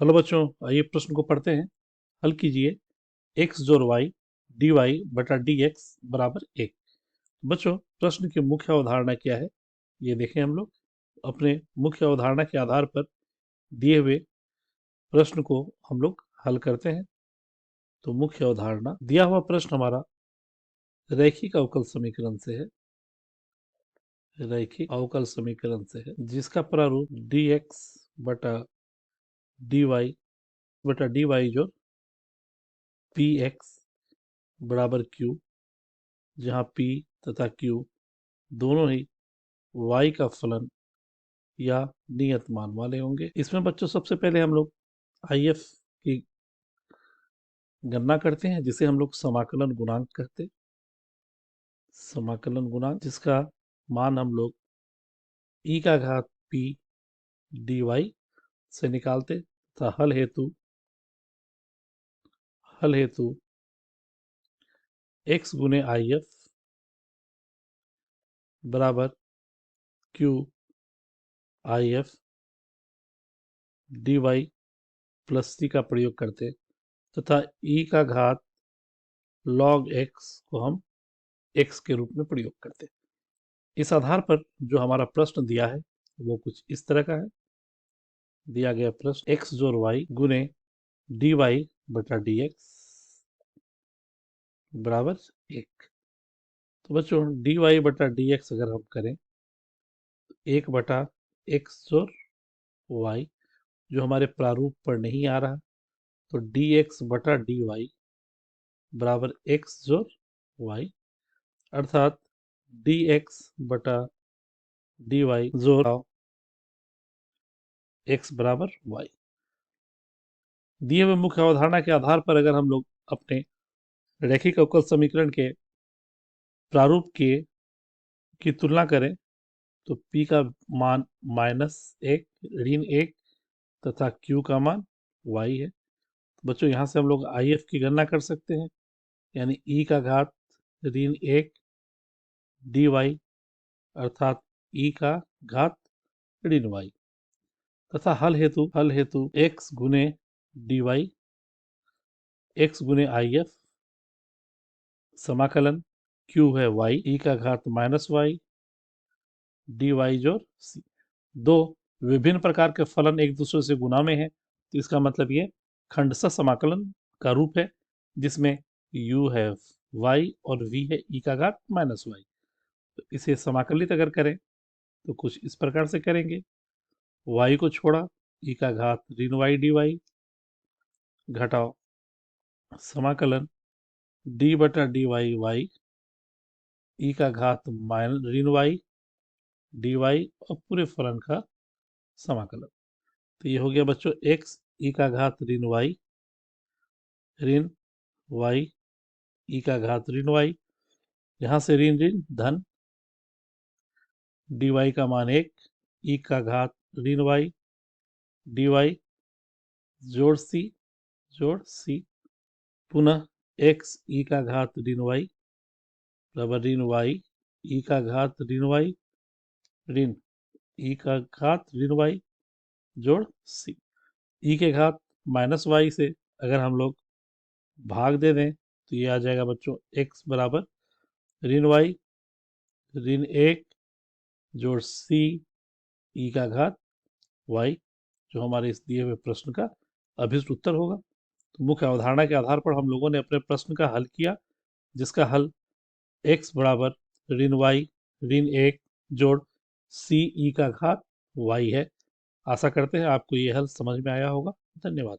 Hello बच्चों, आइए प्रश्न को पढ़ते हैं। हल कीजिए x जोड़ y dy बटा dx बराबर 1। बच्चों, प्रश्न की मुख्य अवधारणा क्या है ये देखें। हम लोग अपने मुख्य अवधारणा के आधार पर दिए हुए प्रश्न को हम लोग हल करते हैं। तो मुख्य अवधारणा, दिया हुआ प्रश्न हमारा रैखिक अवकल समीकरण से है, रैखिक अवकल समीकरण से है, जिसका प्रारूप dx बटा dy बटा dy जोड़ px बराबर q, जहाँ p तथा q दोनों ही y का फलन या नियत मान वाले होंगे। इसमें बच्चों सबसे पहले हम लोग IF की गणना करते हैं, जिसे हम लोग समाकलन गुणांक कहते हैं। समाकलन गुणांक जिसका मान हम लोग e का घात p dy से निकालते तथा हल हेतु x गुने IF बराबर q IF dy plus c का प्रयोग करते तथा e का घात log x को हम x के रूप में प्रयोग करते। इस आधार पर जो हमारा प्रश्न दिया है वो कुछ इस तरह का है। दिया गया प्रश्न x जोड़ y गुने dy बटा dx बराबर 1। तो बच्चों dy बटा dx अगर हम करें तो 1 बटा x जोड़ y, जो हमारे प्रारूप पर नहीं आ रहा, तो dx बटा dy बराबर x जोड़ y, अर्थात dx बटा dy जोड़ x बराबर y। दिए हुए मुख्य अवधारणा के आधार पर अगर हम लोग अपने रैखिक अवकल समीकरण के प्रारूप की तुलना करें तो p का मान -1 ऋण 1 तथा q का मान y है। बच्चों यहाँ से हम लोग IF की गणना कर सकते हैं, यानी e का घात ऋण 1 dy अर्थात e का घात ऋण y, तथा हल हेतु x गुने dy x गुने IF समाकलन q है y e का घात -y dy जोड़ c। दो विभिन्न प्रकार के फलन एक दूसरे से गुना में है, तो इसका मतलब ये खंडशः समाकलन का रूप है, जिसमें u है y और v है e का घात -y। तो इसे समाकलित अगर करें तो कुछ इस प्रकार से करेंगे। y को छोड़ा e का घात ऋण y dy घटाओ समाकलन d बटा dy y e का घात ऋण y dy और पूरे फलन का समाकलन। तो ये हो गया बच्चों x e का घात ऋण y e का घात ऋण y, यहाँ से ऋण ऋण धन dy का मान 1 e का घात ऋण y dy जोड़ c पुनः x e का घात ऋण y बराबर ऋण y e का घात ऋण y ऋण e का घात ऋण y जोड़ c। e के घात -y से अगर हम लोग भाग दे दें तो ये आ जाएगा बच्चों x बराबर ऋण y ऋण 1 जोड़ c e का घात y, जो हमारे इस दिए हुए प्रश्न का अभिष्ट उत्तर होगा। तो मुख्य अवधारणा के आधार पर हम लोगों ने अपने प्रश्न का हल किया, जिसका हल x बराबर ऋण y ऋण 1 जोड़ c e का घात y है। आशा करते हैं आपको ये हल समझ में आया होगा। धन्यवाद।